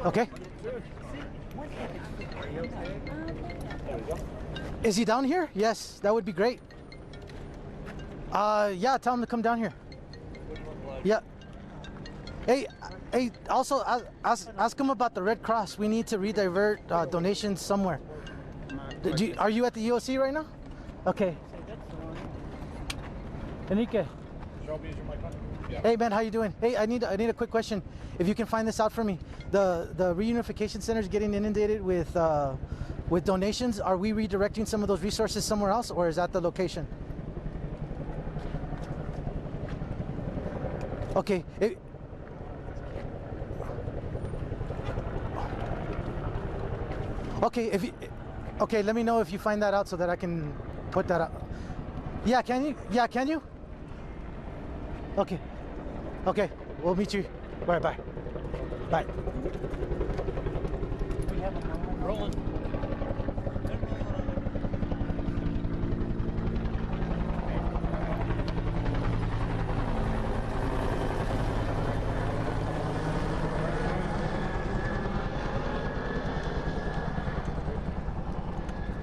Okay. Is he down here? Yes, that would be great. Yeah, tell him to come down here. Yeah. Hey, also ask him about the Red Cross. We need to redivert donations somewhere. Are you at the EOC right now? Okay. Enrique. Hey man, how you doing? Hey, I need a quick question. If you can find this out for me, the reunification center is getting inundated with donations. Are we redirecting some of those resources somewhere else, or is that the location? Okay. Okay, let me know if you find that out so that I can put that out. Yeah, can you? Yeah, can you? Okay. Okay, we'll meet you. Bye. Bye. We have a rolling.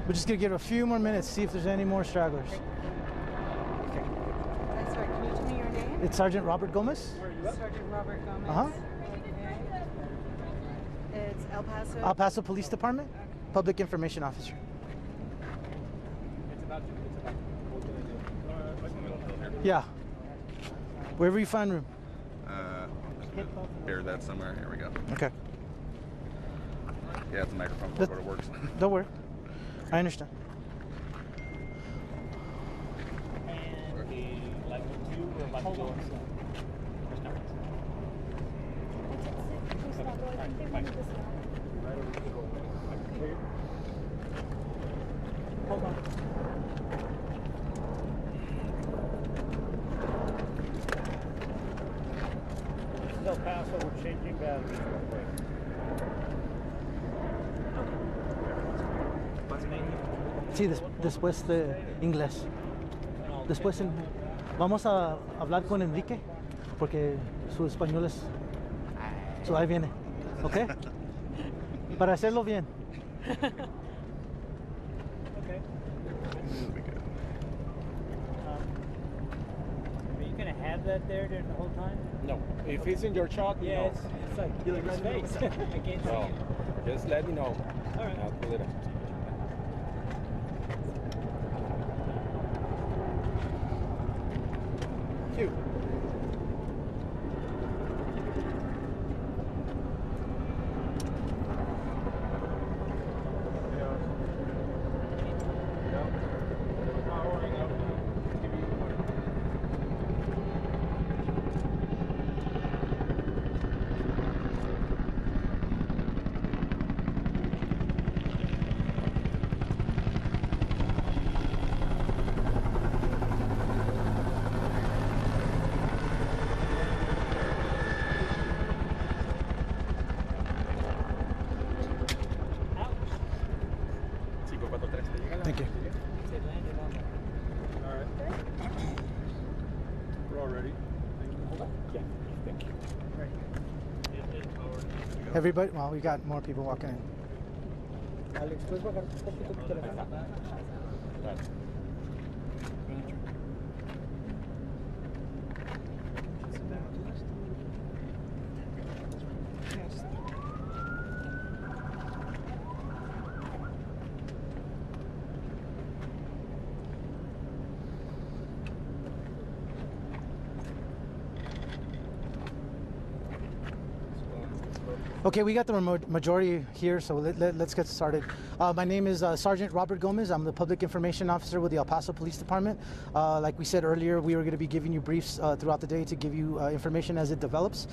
We're just gonna give it a few more minutes, see if there's any more stragglers. Sorry, can you tell me your name? It's Sergeant Robert Gomez. Sergeant Robert Gomez. Uh-huh. Okay. It's El Paso. El Paso Police Department, Public Information Officer. Yeah. Wherever you find room. Here, that's somewhere. Here we go. Okay. Yeah, it's a microphone. That's what it works. Don't worry. I understand. And the level 2 or level 4? Hold on. This is El Paso. We're changing batteries real quick. Sí, después de inglés. Después vamos a hablar con Enrique porque su español es... ahí viene. ¿Ok? Para hacerlo bien. Okay. Are you gonna have that there during the whole time? No. If it's in your shot, Yeah, no. it's like in his face. I can't see No. it. Just let me know. All right. I'll pull it up. Cute. Thank you. They landed on the... All right. We're all ready. Hold on. Yeah. Thank you. Everybody, well, we got more people walking in. Alex, ¿puedes bajar un poquito tu teléfono? Dale. Okay, we got the majority here, so let's get started. My name is Sergeant Robert Gomez. I'm the Public Information Officer with the El Paso Police Department. Like we said earlier, we were going to be giving you briefs throughout the day to give you information as it develops.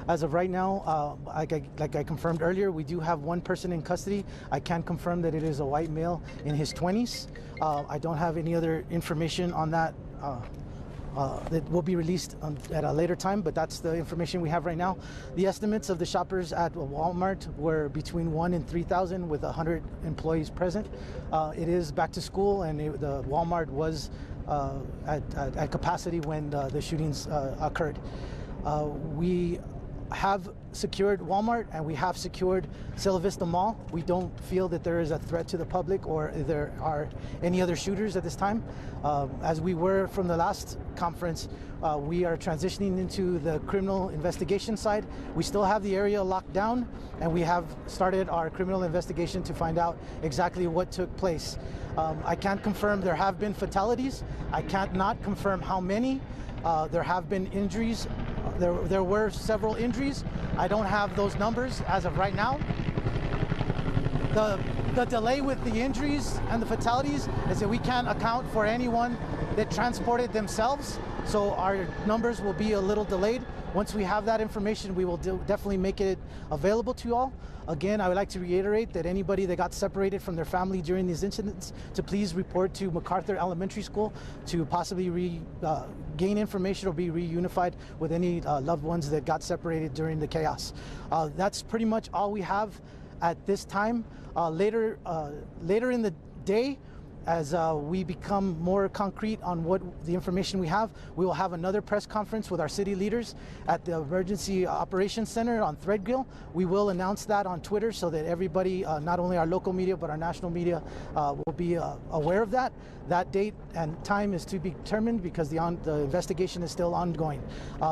As of right now, like I confirmed earlier, we do have one person in custody. I can confirm that it is a white male in his 20s. I don't have any other information on that. That will be released at a later time, but that's the information we have right now. The estimates of the shoppers at Walmart were between 1,000 and 3,000 with 100 employees present. It is back to school, and the Walmart was at capacity when the shootings occurred. We have secured Walmart and we have secured Sela Vista Mall. We don't feel that there is a threat to the public or there are any other shooters at this time. As we were from the last conference, we are transitioning into the criminal investigation side. We still have the area locked down and we have started our criminal investigation to find out exactly what took place. I can't confirm there have been fatalities. I can't not confirm how many. There have been injuries. There were several injuries. I don't have those numbers as of right now. The delay with the injuries and the fatalities is that we can't account for anyone that transported themselves, so our numbers will be a little delayed. Once we have that information, we will definitely make it available to you all. Again, I would like to reiterate that anybody that got separated from their family during these incidents to please report to MacArthur Elementary School to possibly gain information or be reunified with any loved ones that got separated during the chaos. That's pretty much all we have at this time. Later in the day, as we become more concrete on what the information we have, we will have another press conference with our city leaders at the Emergency Operations Center on Threadgill. We will announce that on Twitter so that everybody, not only our local media, but our national media will be aware of that. That date and time is to be determined because the investigation is still ongoing.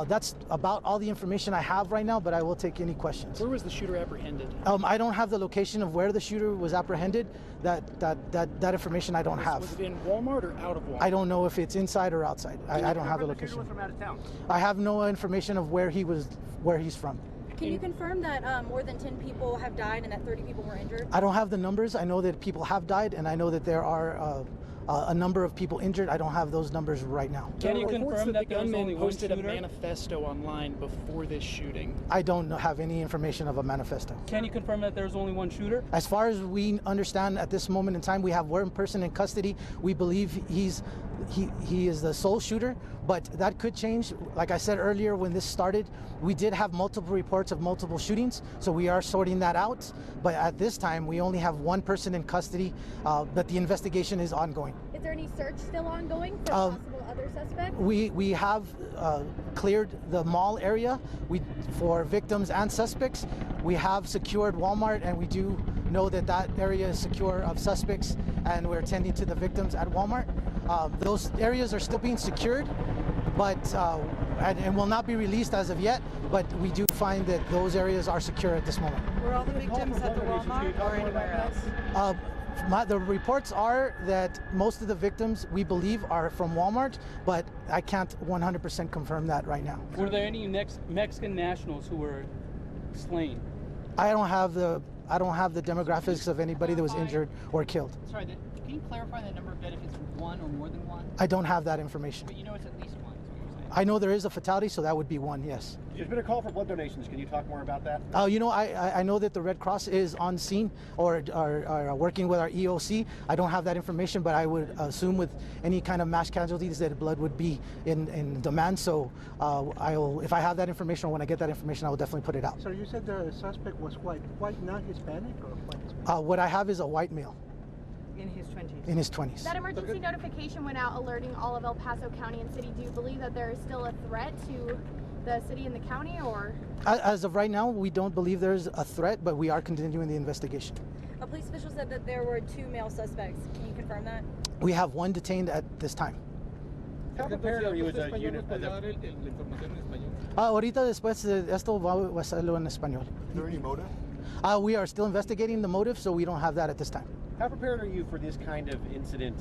That's about all the information I have right now, but I will take any questions. Where was the shooter apprehended? I don't have the location of where the shooter was apprehended. That information I don't have. Was it in Walmart or out of Walmart? I don't know if it's inside or outside. I don't have the location. Was from out of town. I have no information of where he's from. Can you confirm that more than 10 people have died and that 30 people were injured? I don't have the numbers. I know that people have died, and I know that there are a number of people injured. I don't have those numbers right now. Can you confirm that the gunman posted a manifesto online before this shooting? I don't have any information of a manifesto. Can you confirm that there's only one shooter? As far as we understand at this moment in time, we have one person in custody. We believe he is the sole shooter, but that could change. Like I said earlier, when this started, we did have multiple reports of multiple shootings, so we are sorting that out. But at this time, we only have one person in custody, but the investigation is ongoing. Is there any search still ongoing for possible other suspects? We have cleared the mall area for victims and suspects. We have secured Walmart, and we do know that area is secure of suspects, and we're attending to the victims at Walmart. Those areas are still being secured, but and will not be released as of yet, but we do find that those areas are secure at this moment. Were all the victims at the Walmart or anywhere else? The reports are that most of the victims, we believe, are from Walmart, but I can't 100% confirm that right now. Were there any Mexican nationals who were slain? I don't have the demographics of anybody that was injured or killed. Sorry, can you clarify the number of dead if it's one or more than one? I don't have that information. But you know it's at least one, is what you're saying. I know there is a fatality, so that would be one, yes. There's been a call for blood donations. Can you talk more about that? I know that the Red Cross is on scene or are working with our EOC. I don't have that information, but I would assume with any kind of mass casualties that blood would be in demand. So if I have that information or when I get that information, I will definitely put it out. So you said the suspect was white, not Hispanic or white Hispanic? What I have is a white male. In his 20s. In his 20s. That emergency notification went out alerting all of El Paso County and City. Do you believe that there is still a threat to the city and the county, or? As of right now, we don't believe there's a threat, but we are continuing the investigation. A police official said that there were 2 male suspects. Can you confirm that? We have 1 detained at this time. How prepared are you as a unit? Ahorita después de esto va a hacerlo en español. Is there any motive? We are still investigating the motive, so we don't have that at this time. How prepared are you for this kind of incident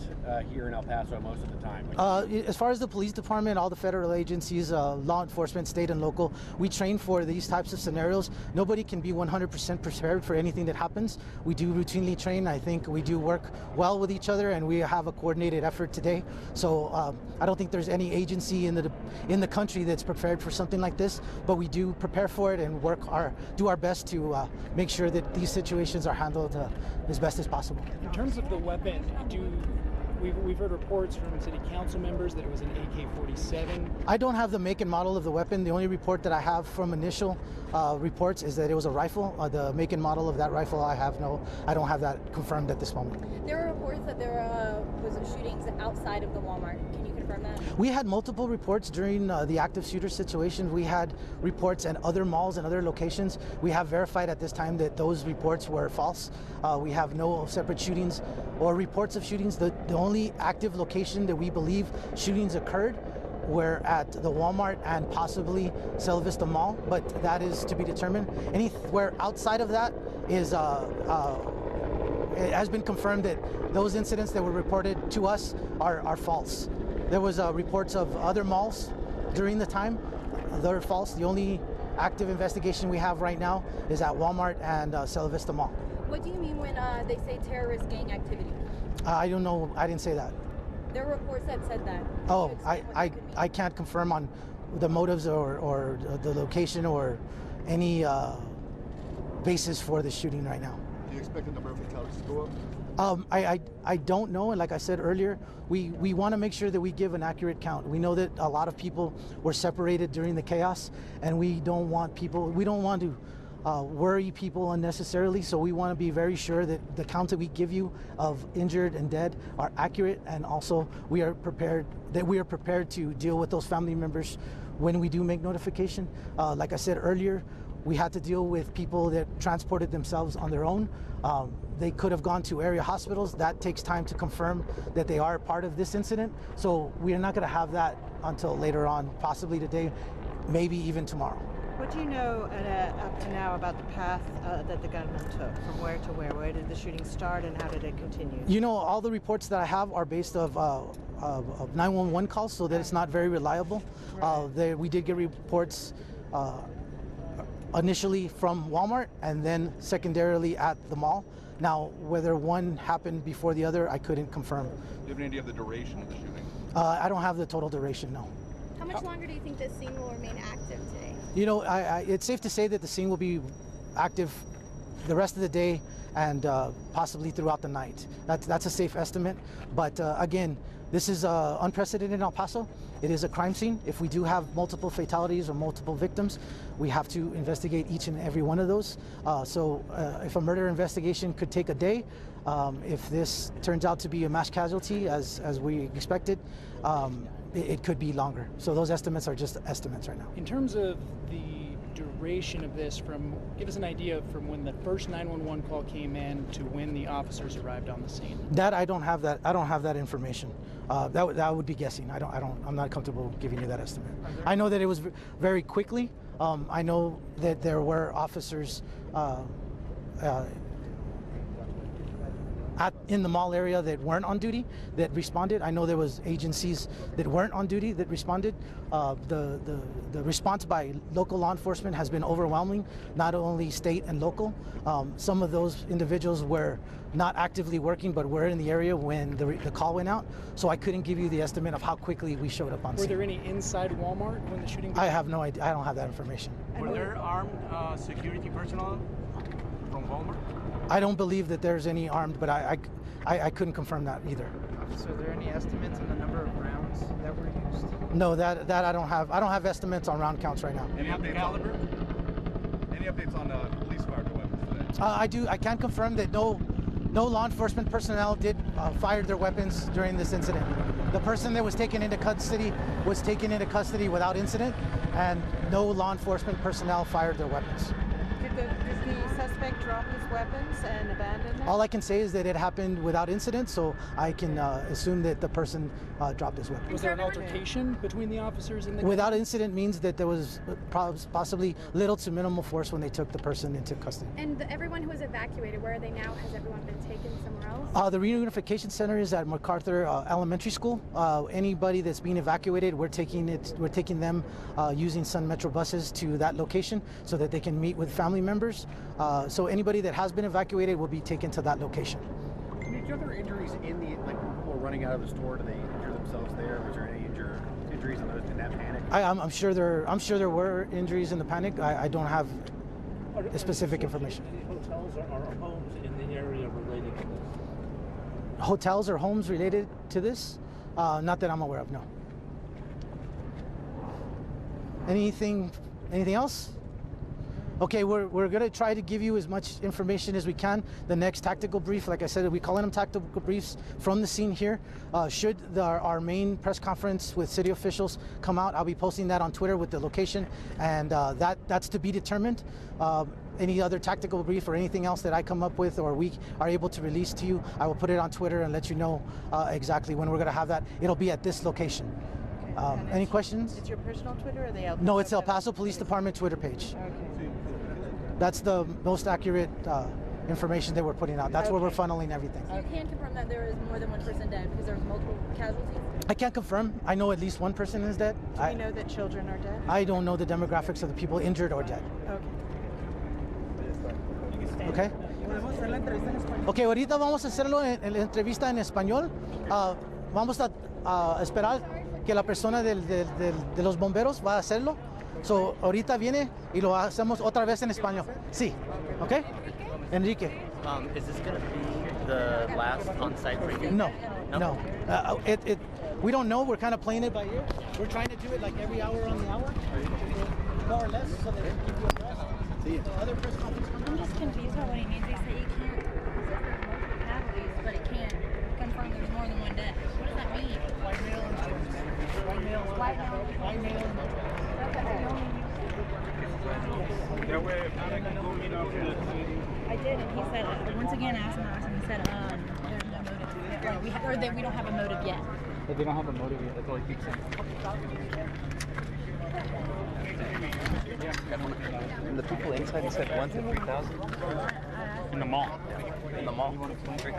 here in El Paso most of the time? As far as the police department, all the federal agencies, law enforcement, state and local, we train for these types of scenarios. Nobody can be 100% prepared for anything that happens. We do routinely train. I think we do work well with each other, and we have a coordinated effort today. So I don't think there's any agency in the country that's prepared for something like this, but we do prepare for it and do our best to make sure that these situations are handled as best as possible. In terms of the weapon, we've heard reports from city council members that it was an AK-47. I don't have the make and model of the weapon. The only report that I have from initial reports is that it was a rifle. The make and model of that rifle, I don't have that confirmed at this moment. There were reports that there was shootings outside of the Walmart. Can you confirm confirm that? We had multiple reports during the active shooter situation. We had reports at other malls and other locations. We have verified at this time that those reports were false. We have no separate shootings or reports of shootings. The only active location that we believe shootings occurred were at the Walmart and possibly Sela Vista Mall, but that is to be determined. Anywhere outside of that is it has been confirmed that those incidents that were reported to us are false. There was reports of other malls during the time. They're false. The only active investigation we have right now is at Walmart and Sela Vista Mall. What do you mean when they say terrorist gang activity? I don't know. I didn't say that. There are reports that said that. Oh, I can't confirm on the motives or the location or any basis for the shooting right now. Do you expect the number of fatalities to go up? I don't know, and like I said earlier, we want to make sure that we give an accurate count. We know that a lot of people were separated during the chaos, and we don't want to worry people unnecessarily, so we want to be very sure that the counts that we give you of injured and dead are accurate, and also we are prepared to deal with those family members when we do make notification. Like I said earlier, we had to deal with people that transported themselves on their own. They could have gone to area hospitals. That takes time to confirm that they are part of this incident, so we are not going to have that until later on, possibly today, maybe even tomorrow. What do you know up to now about the path that the gunman took, from where to where? Where did the shooting start and how did it continue? You know, all the reports that I have are based of 911 calls, so that it's not very reliable. Right. We did get reports initially from Walmart and then secondarily at the mall. Now, whether one happened before the other, I couldn't confirm. Do you have any idea of the duration of the shooting? I don't have the total duration, no. How much longer do you think this scene will remain active today? You know, it's safe to say that the scene will be active the rest of the day and possibly throughout the night. That's a safe estimate. But again, this is unprecedented in El Paso. It is a crime scene. If we do have multiple fatalities or multiple victims, we have to investigate each and every one of those. So if a murder investigation could take a day, if this turns out to be a mass casualty as we expected, it could be longer. So those estimates are just estimates right now. In terms of the duration of this, give us an idea from when the first 911 call came in to when the officers arrived on the scene. That I don't have that. I don't have that information. That would be guessing. I'm not comfortable giving you that estimate. I know that it was very quickly. I know that there were officers in the mall area that weren't on duty that responded. I know there was agencies that weren't on duty that responded. The response by local law enforcement has been overwhelming, not only state and local. Some of those individuals were not actively working, but were in the area when the call went out. So I couldn't give you the estimate of how quickly we showed up on scene. Were there any inside Walmart when the shooting began? I have no idea. I don't have that information. Were there armed security personnel from Walmart? I don't believe that there's any armed, but I couldn't confirm that either. So are there any estimates on the number of rounds that were used? No, that I don't have. I don't have estimates on round counts right now. Any updates on police fired their weapons today? I can confirm that no law enforcement personnel did fire their weapons during this incident. The person that was taken into custody was taken into custody without incident, and no law enforcement personnel fired their weapons. Did the suspect drop his weapons and abandon them? All I can say is that it happened without incident, so I can assume that the person dropped his weapon. Was there an altercation between the officers and the Without incident means that there was possibly little to minimal force when they took the person into custody. And everyone who was evacuated, where are they now? Has everyone been taken somewhere else? The reunification center is at MacArthur Elementary School. Anybody that's being evacuated, we're taking them using Sun Metro buses to that location so that they can meet with family members. So anybody that has been evacuated will be taken to that location. Did you have other injuries in the, like when people were running out of the store? Did they injure themselves there? Was there any injuries in that panic? I'm sure there were injuries in the panic. I don't have specific information. Hotels or homes in the area related to this? Hotels or homes related to this? Not that I'm aware of, no. Anything else? Okay, we're going to try to give you as much information as we can. The next tactical brief, like I said, we calling them tactical briefs from the scene here. Should our main press conference with city officials come out, I'll be posting that on Twitter with the location, and that's to be determined. Any other tactical brief or anything else that I come up with or we are able to release to you, I will put it on Twitter and let you know exactly when we're going to have that. It'll be at this location. Any questions? It's your personal Twitter or the El Paso? No, it's El Paso Police Department Twitter page. Okay. That's the most accurate information that we're putting out. That's where we're funneling everything. So you can confirm that there is more than one person dead because there was multiple casualties? I can't confirm. I know at least one person is dead. Do we know that children are dead? I don't know the demographics of the people injured or dead. Okay. Ok, ahorita vamos a hacerlo en la entrevista en español. Vamos a esperar que la persona de los bomberos va a hacerlo. So, ahorita viene y lo hacemos otra vez en español. Sí. Ok. Enrique. Is this going to be the last on-site briefing? No. We don't know. We're kind of playing it by ear. We're trying to do it like every hour on the hour, more or less, so that we can give you a press. Other press conference. I'm just confused about what he means. They say you can't, it says there's multiple casualties, but it can't confirm there's more than one dead. What does that mean? White male. I did, and he said, once again, asked him, he said, there's no motive yet. Like, we don't have a motive yet. If they don't have a motive yet, that's all he keeps saying. And the people inside, he said 1 to 3,000? In the mall. In the mall? 3,000?